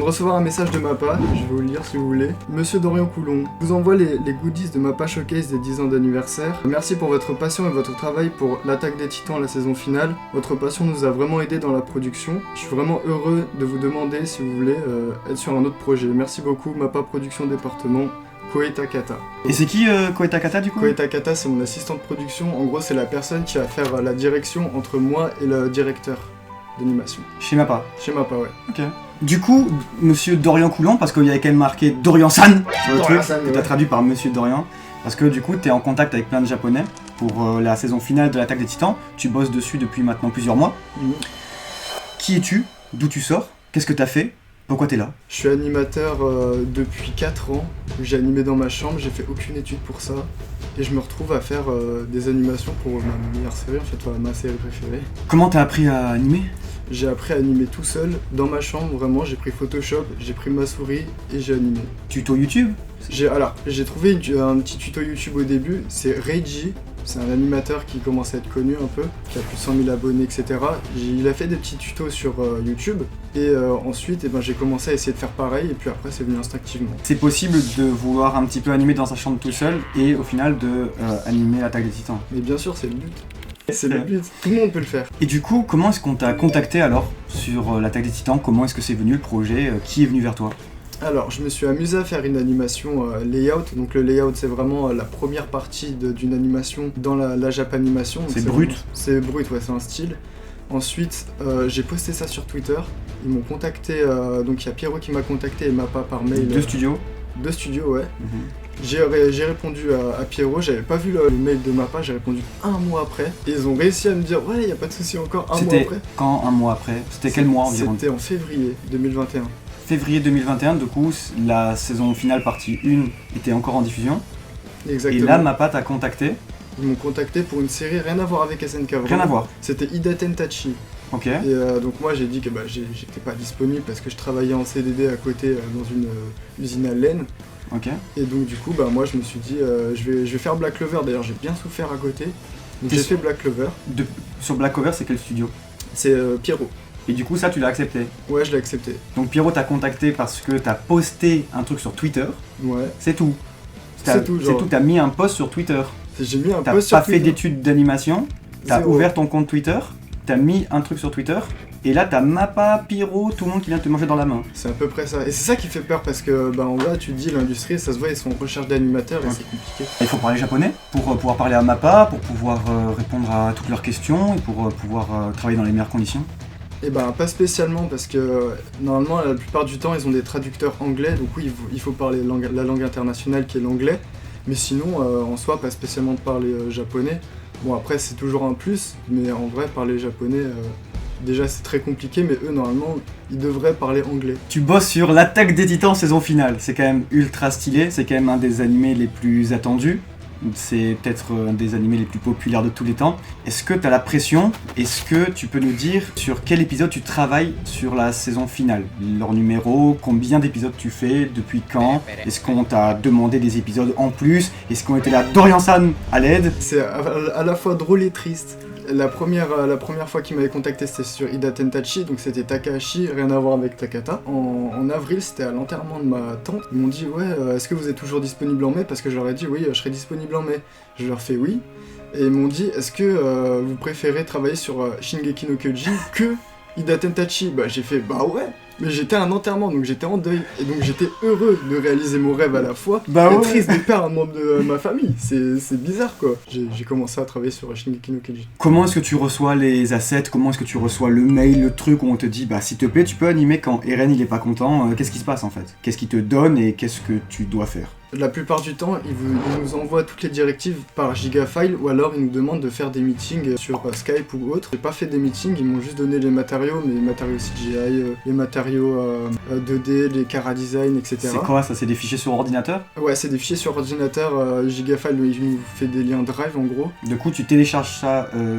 de recevoir un message de Mappa, je vais vous le lire si vous voulez. Monsieur Dorian Coulon, je vous envoie les goodies de Mappa Showcase des 10 ans d'anniversaire. Merci pour votre passion et votre travail pour l'attaque des titans à la saison finale. Votre passion nous a vraiment aidé dans la production. Je suis vraiment heureux de vous demander si vous voulez être sur un autre projet. Merci beaucoup, Mappa Production Département. Koei Takata. Et c'est qui Koei Takata du coup? Koei Takata, c'est mon assistant de production. En gros, c'est la personne qui va faire la direction entre moi et le directeur d'animation. Chez Mappa. Chez Mappa, ouais. Ok. Du coup, monsieur Dorian Coulon, parce qu'il y avait quand même marqué Dorian-san sur le truc, que t'as traduit par monsieur Dorian, parce que du coup, t'es en contact avec plein de japonais pour la saison finale de l'Attaque des Titans. Tu bosses dessus depuis maintenant plusieurs mois. Qui es-tu? D'où tu sors? Qu'est-ce que t'as fait? Pourquoi t'es là? Je suis animateur depuis 4 ans. J'ai animé dans ma chambre, j'ai fait aucune étude pour ça. Et je me retrouve à faire des animations pour ma meilleure série, en fait, ma série préférée. Comment t'as appris à animer? J'ai appris à animer tout seul, dans ma chambre, vraiment. J'ai pris Photoshop, j'ai pris ma souris et j'ai animé. Tuto YouTube? J'ai trouvé un petit tuto YouTube au début, c'est Reiji. C'est un animateur qui commence à être connu un peu, qui a plus de 100 000 abonnés, etc. Il a fait des petits tutos sur YouTube, et ensuite j'ai commencé à essayer de faire pareil, et puis après c'est venu instinctivement. C'est possible de vouloir un petit peu animer dans sa chambre tout seul, et au final de animer l'Attaque des Titans. Mais bien sûr, c'est le but. C'est le but, tout le monde peut le faire. Et du coup, comment est-ce qu'on t'a contacté alors sur l'Attaque des Titans? Comment est-ce que c'est venu le projet? Qui est venu vers toi? Alors, je me suis amusé à faire une animation layout. Donc le layout, c'est vraiment la première partie d'une animation dans la Japanimation. C'est brut. C'est brut, ouais, c'est un style. Ensuite, j'ai posté ça sur Twitter. Ils m'ont contacté, donc il y a Pierrot qui m'a contacté et Mappa par mail. Deux studios. Deux studios, ouais. J'ai répondu à Pierrot, j'avais pas vu le mail de Mappa, j'ai répondu un mois après. Et ils ont réussi à me dire, ouais, y a pas de souci encore, un mois après. C'était quand un mois après? C'était quel mois environ? C'était en février 2021. Février 2021, du coup, la saison finale partie 1 était encore en diffusion. Exactement. Et là, Mappa t'a contacté. Ils m'ont contacté pour une série rien à voir avec SNK. Rien à voir. C'était Ida Tentachi. Ok. Et donc moi j'ai dit que j'étais pas disponible parce que je travaillais en CDD à côté dans une usine à laine. Ok. Et donc du coup moi je me suis dit je vais faire Black Clover. D'ailleurs j'ai bien souffert à côté. Donc j'ai fait Black Clover. Sur Black Clover, c'est quel studio? C'est Pierrot. Et du coup ça tu l'as accepté? Ouais, je l'ai accepté. Donc Pierrot t'a contacté parce que t'as posté un truc sur Twitter. Ouais. C'est tout. C'est tout, t'as mis un post sur Twitter. J'ai mis un post sur Twitter. T'as pas fait d'études d'animation, t'as ouvert ton compte Twitter, t'as mis un truc sur Twitter, et là t'as Mappa, Pierrot, tout le monde qui vient te manger dans la main. C'est à peu près ça. Et c'est ça qui fait peur parce que en vrai tu te dis l'industrie, ça se voit, ils sont en recherche d'animateurs et c'est compliqué. Il faut parler japonais pour pouvoir parler à Mappa, pour pouvoir répondre à toutes leurs questions et pour pouvoir travailler dans les meilleures conditions. Et pas spécialement parce que normalement la plupart du temps ils ont des traducteurs anglais, donc oui il faut parler la langue internationale qui est l'anglais, mais sinon en soi pas spécialement de parler japonais. Bon après c'est toujours un plus, mais en vrai parler japonais déjà c'est très compliqué, mais eux normalement ils devraient parler anglais. Tu bosses sur l'Attaque des Titans saison finale, c'est quand même ultra stylé, c'est quand même un des animés les plus attendus. C'est peut-être un des animés les plus populaires de tous les temps. Est-ce que tu as la pression? Est-ce que tu peux nous dire sur quel épisode tu travailles sur la saison finale? Leur numéro, combien d'épisodes tu fais, depuis quand? Est-ce qu'on t'a demandé des épisodes en plus? Est-ce qu'on était là Dorian-san à l'aide? C'est à la fois drôle et triste. La première fois qu'il m'avait contacté c'était sur Ida Tentachi, donc c'était Takahashi, rien à voir avec Takata. En avril, c'était à l'enterrement de ma tante. Ils m'ont dit ouais, est-ce que vous êtes toujours disponible en mai? Parce que je leur ai dit oui, je serai disponible en mai. Je leur fais oui. Et ils m'ont dit est-ce que vous préférez travailler sur Shingeki no Kyojin que Ida Tentachi? J'ai fait ouais. Mais j'étais à un enterrement, donc j'étais en deuil, et donc j'étais heureux de réaliser mon rêve à la fois, et triste de perdre un membre de ma famille, c'est bizarre quoi. J'ai commencé à travailler sur Shingeki no Kyojin. Comment est-ce que tu reçois les assets? Comment est-ce que tu reçois le mail, le truc où on te dit s'il te plaît tu peux animer quand Eren il est pas content? Qu'est-ce qui se passe en fait? Qu'est-ce qu'il te donne et qu'est-ce que tu dois faire? La plupart du temps, ils nous envoient toutes les directives par gigafile ou alors ils nous demandent de faire des meetings sur Skype ou autre. J'ai pas fait des meetings, ils m'ont juste donné les matériaux, mais les matériaux CGI, les matériaux 2D, les Cara Design, etc. C'est quoi ça? C'est des fichiers sur ordinateur? Ouais, c'est des fichiers sur ordinateur, gigafile, il nous fait des liens Drive en gros. Du coup, tu télécharges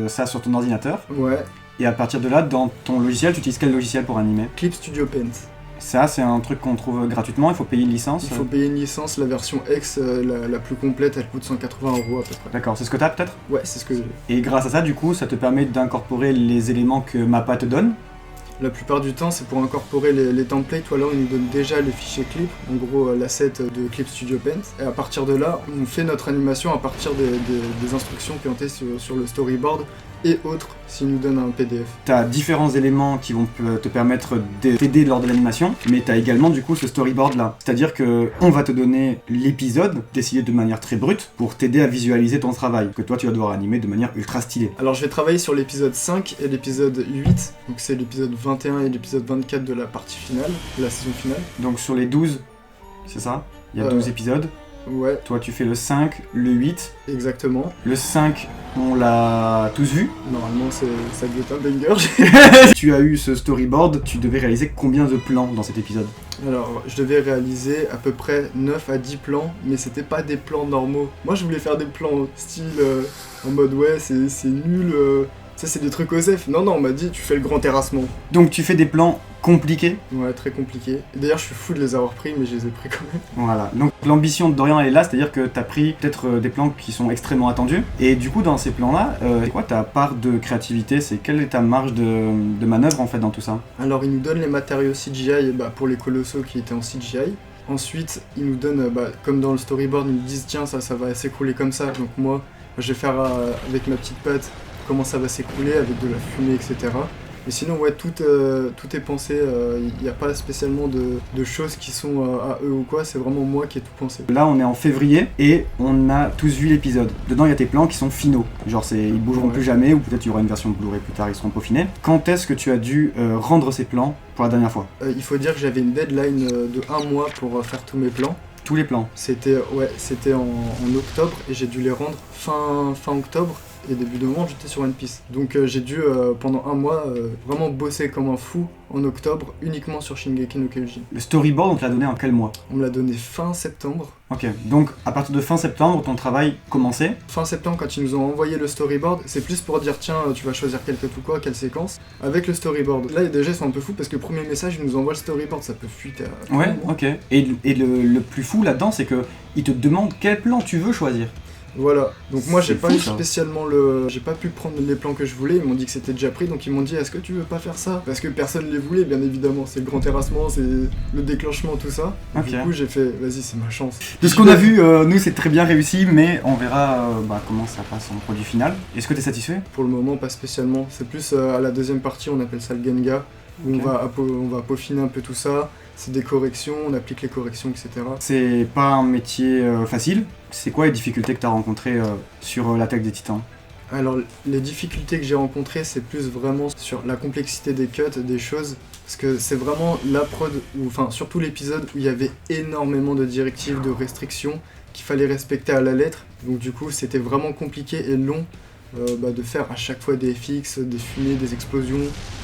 ça sur ton ordinateur. Ouais. Et à partir de là, dans ton logiciel, tu utilises quel logiciel pour animer? Clip Studio Paint. Ça, c'est un truc qu'on trouve gratuitement, il faut payer une licence? Il faut payer une licence, la version X, la plus complète, elle coûte 180 € à peu près. D'accord, c'est ce que t'as peut-être? Ouais, c'est ce que j'ai. Et grâce à ça, du coup, ça te permet d'incorporer les éléments que Mappa te donne? La plupart du temps, c'est pour incorporer les templates, ou alors ils nous donnent déjà les fichiers clips, en gros l'asset de Clip Studio Paint. Et à partir de là, on fait notre animation à partir des instructions qui ont été sur le storyboard et autres, s'ils nous donnent un PDF. Tu as différents éléments qui vont te permettre de t'aider lors de l'animation, mais tu as également du coup ce storyboard là. C'est-à-dire que on va te donner l'épisode, décidé de manière très brute, pour t'aider à visualiser ton travail, que toi tu vas devoir animer de manière ultra stylée. Alors je vais travailler sur l'épisode 5 et l'épisode 8, donc c'est l'épisode 21 et l'épisode 24 de la partie finale, de la saison finale. Donc sur les 12, c'est ça? Il y a 12 épisodes. Ouais. Toi tu fais le 5, le 8. Exactement. Le 5, on l'a tous vu. Normalement ça doit être un banger. Tu as eu ce storyboard, tu devais réaliser combien de plans dans cet épisode? Alors je devais réaliser à peu près 9 à 10 plans, mais c'était pas des plans normaux. Moi je voulais faire des plans style en mode ouais c'est nul, ça c'est des trucs OSEF. Non on m'a dit tu fais le grand terrassement. Donc tu fais des plans compliqués. Ouais, très compliqué. D'ailleurs je suis fou de les avoir pris, mais je les ai pris quand même. Voilà, donc l'ambition de Dorian elle est là, c'est-à-dire que t'as pris peut-être des plans qui sont extrêmement attendus. Et du coup dans ces plans-là, c'est quoi ta part de créativité? C'est quelle est ta marge de manœuvre en fait dans tout ça? Alors ils nous donnent les matériaux CGI pour les colossaux qui étaient en CGI. Ensuite ils nous donnent, comme dans le storyboard, ils nous disent tiens ça va s'écrouler comme ça. Donc moi je vais faire avec ma petite patte comment ça va s'écrouler avec de la fumée, etc. Mais sinon, ouais, tout est pensé, il n'y a pas spécialement de choses qui sont à eux ou quoi, c'est vraiment moi qui ai tout pensé. Là, on est en février et on a tous vu l'épisode. Dedans, il y a tes plans qui sont finaux. Genre, ils bougeront plus jamais, ou peut-être il y aura une version Blu-ray plus tard, ils seront peaufinés. Quand est-ce que tu as dû rendre ces plans pour la dernière fois? Il faut dire que j'avais une deadline de 1 mois pour faire tous mes plans. Tous les plans? C'était en octobre et j'ai dû les rendre fin octobre. Et début novembre, j'étais sur One Piece. Donc j'ai dû, pendant 1 mois, vraiment bosser comme un fou en octobre, uniquement sur Shingeki no Kyojin. Le storyboard, on te l'a donné en quel mois? On me l'a donné fin septembre. Ok, donc à partir de fin septembre, ton travail commençait? Fin septembre, quand ils nous ont envoyé le storyboard, c'est plus pour dire tiens, tu vas choisir quelle cut ou quoi, quelle séquence, avec le storyboard. Là, déjà, ils sont un peu fous parce que le premier message, ils nous envoient le storyboard, ça peut fuiter à... Ouais, ok. Et le plus fou là-dedans, c'est que ils te demandent quel plan tu veux choisir. Voilà, donc moi j'ai C'est pas fou, eu ça. spécialement j'ai pas pu prendre les plans que je voulais, ils m'ont dit que c'était déjà pris, donc ils m'ont dit est-ce que tu veux pas faire ça? Parce que personne les voulait, bien évidemment, c'est le grand terrassement, c'est le déclenchement, tout ça. Ok. Du coup j'ai fait, vas-y c'est ma chance. De ce qu'on a vu, nous c'est très bien réussi, mais on verra comment ça passe en produit final. Est-ce que tu es satisfait? Pour le moment pas spécialement, c'est plus à la deuxième partie, on appelle ça le Genga, où Ok. on va peaufiner un peu tout ça, c'est des corrections, on applique les corrections, etc. C'est pas un métier facile. C'est quoi les difficultés que tu as rencontrées sur l'attaque des titans? Alors les difficultés que j'ai rencontrées, c'est plus vraiment sur la complexité des cuts, des choses, parce que c'est vraiment la prod, enfin surtout l'épisode où il y avait énormément de directives, de restrictions qu'il fallait respecter à la lettre, donc du coup c'était vraiment compliqué et long de faire à chaque fois des FX, des fumées, des explosions,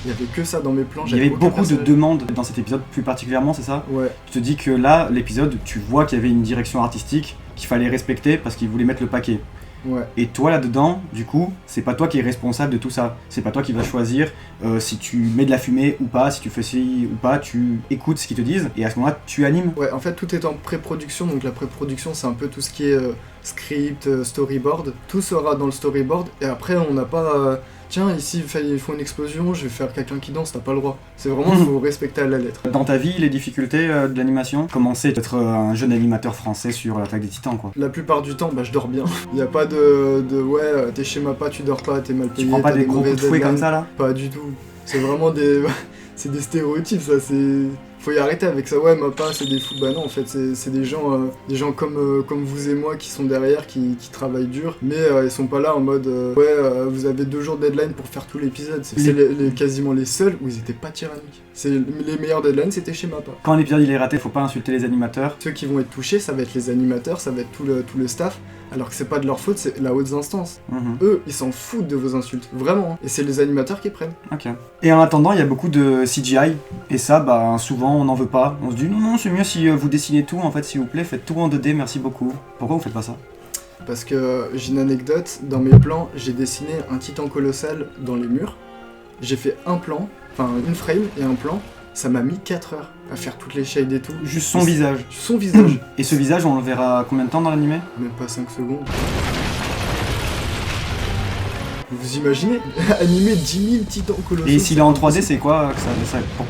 il y avait que ça dans mes plans. Il y avait j'avais aucun beaucoup de personnage. demandes dans cet épisode, plus particulièrement, c'est ça? Ouais, Tu te dis que là, l'épisode, tu vois qu'il y avait une direction artistique qu'il fallait respecter parce qu'ils voulaient mettre le paquet. ouais. Et toi là-dedans, du coup, c'est pas toi qui es responsable de tout ça. C'est pas toi qui vas choisir si tu mets de la fumée ou pas, si tu fais ci ou pas, tu écoutes ce qu'ils te disent et à ce moment-là, tu animes. Ouais, en fait tout est en pré-production, donc la pré-production c'est un peu tout ce qui est script, storyboard, tout sera dans le storyboard, et après on n'a pas... tiens, ici il faut une explosion, je vais faire quelqu'un qui danse, t'as pas le droit. C'est vraiment, il faut respecter à la lettre. Dans ta vie, les difficultés de l'animation, comment c'est d'être un jeune animateur français sur l'attaque des titans, quoi? La plupart du temps, je dors bien. Il y a pas de ouais, t'es chez Mappa, tu dors pas, t'es mal payé, Tu prends pas t'as des gros coups mauvaises de fouet comme deadlines. ça, là? Pas du tout. C'est vraiment des... c'est des stéréotypes, ça, c'est... Faut y arrêter avec ça, ouais, Mappa, c'est des fous. Bah non, en fait, c'est des gens comme vous et moi qui sont derrière, qui travaillent dur, mais ils sont pas là en mode vous avez 2 jours de deadline pour faire tout l'épisode. C'est quasiment les seuls où ils étaient pas tyranniques. Les meilleurs deadlines, c'était chez Mappa. Quand l'épisode il est raté, faut pas insulter les animateurs. Ceux qui vont être touchés, ça va être les animateurs, ça va être tout le staff, alors que c'est pas de leur faute, c'est la haute instance. Mhm. Eux, ils s'en foutent de vos insultes, vraiment. Et c'est les animateurs qui prennent. Ok. Et en attendant, il y a beaucoup de CGI, et ça, souvent, on n'en veut pas. On se dit, non, c'est mieux si vous dessinez tout, en fait, s'il vous plaît, faites tout en 2D, merci beaucoup. Pourquoi vous faites pas ça? Parce que j'ai une anecdote, dans mes plans, j'ai dessiné un titan colossal dans les murs. J'ai fait un plan, enfin une frame et un plan. Ça m'a mis 4 heures à faire toutes les shades et tout. Juste son visage. Son visage. Et ce visage, on le verra combien de temps dans l'animé? Même pas 5 secondes. Vous imaginez animer 10 000 titans colossaux. Et s'il est en 3D, c'est quoi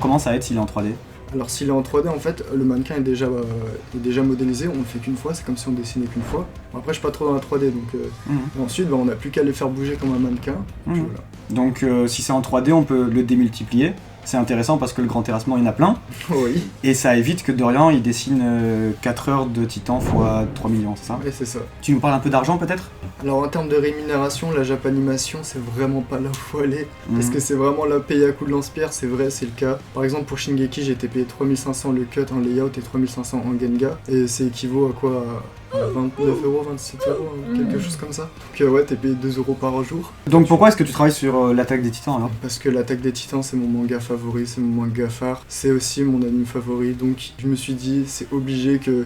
comment ça aide s'il est en 3D? Alors s'il est en 3D, en fait, le mannequin est déjà modélisé, on le fait qu'une fois, c'est comme si on dessinait qu'une fois. Bon, après, je suis pas trop dans la 3D, donc et ensuite, on n'a plus qu'à les faire bouger comme un mannequin. Puis voilà. Donc si c'est en 3D, on peut le démultiplier. C'est intéressant parce que le grand terrassement, il y en a plein. Oui. Et ça évite que Dorian, il dessine 4 heures de Titan fois 3 millions, c'est ça? Ouais, c'est ça. Tu nous parles un peu d'argent peut-être? Alors en termes de rémunération, la Japanimation, c'est vraiment pas là où faut aller. Parce que c'est vraiment la paye à coup de lance-pierre, c'est vrai, c'est le cas. Par exemple, pour Shingeki, j'ai été payé 3500 le cut en layout et 3500 en Genga. Et c'est équivaut à quoi? À 29 euros, 27 euros, quelque chose comme ça. Donc ouais, t'es payé 2 euros par jour. Donc pourquoi est-ce que tu travailles sur l'attaque des Titans alors? Parce que l'attaque des Titans, c'est mon manga favori, c'est mon manga phare. C'est aussi mon anime favori, donc je me suis dit, c'est obligé que,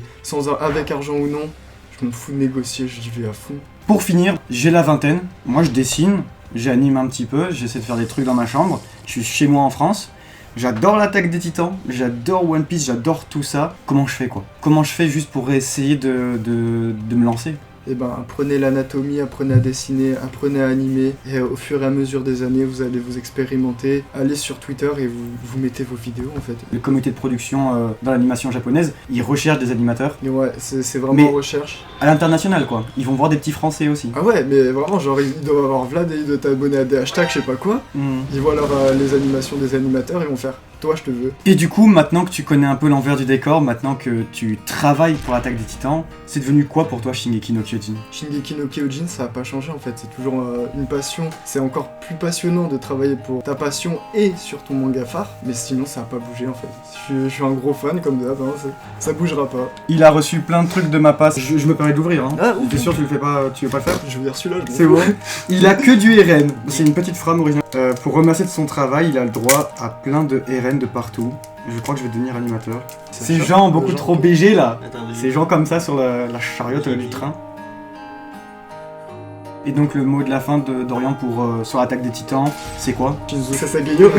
avec argent ou non, je m'en fous de négocier, j'y vais à fond. Pour finir, j'ai la vingtaine. Moi je dessine, j'anime un petit peu, j'essaie de faire des trucs dans ma chambre. Je suis chez moi en France. J'adore l'attaque des Titans, j'adore One Piece, j'adore tout ça. Comment je fais quoi? Comment je fais juste pour essayer de me lancer? Eh ben, apprenez l'anatomie, apprenez à dessiner, apprenez à animer, et au fur et à mesure des années, vous allez vous expérimenter. Allez sur Twitter et vous mettez vos vidéos en fait. Le comité de production dans l'animation japonaise, ils recherchent des animateurs. Et ouais, c'est vraiment en recherche. À l'international quoi, ils vont voir des petits français aussi. Ah ouais, mais vraiment, genre, ils doivent avoir Vlad et ils doivent t'abonner à des hashtags, je sais pas quoi. Ils voient les animations des animateurs, ils vont faire toi je te veux. Et du coup, maintenant que tu connais un peu l'envers du décor, maintenant que tu travailles pour l'attaque des Titans, c'est devenu quoi pour toi Shingeki no Kyojin? Shingeki no Kyojin, ça a pas changé en fait, c'est toujours une passion. C'est encore plus passionnant de travailler pour ta passion et sur ton manga phare, mais sinon ça a pas bougé en fait. Je suis un gros fan comme d'hab, hein, ça bougera pas. Il a reçu plein de trucs de ma part, je me permets d'ouvrir. Hein. Ah, t'es sûr tu veux pas le faire? Je veux dire celui-là, c'est bon. Il a que du RN, c'est une petite phrase originale. Pour remercier de son travail, il a le droit à plein de RN de partout. Je crois que je vais devenir animateur. Ces gens beaucoup trop BG là. Ces gens comme ça sur la chariote du train. Et donc le mot de la fin de Dorian sur l'attaque des Titans, c'est quoi? Shinzo Sasageyo.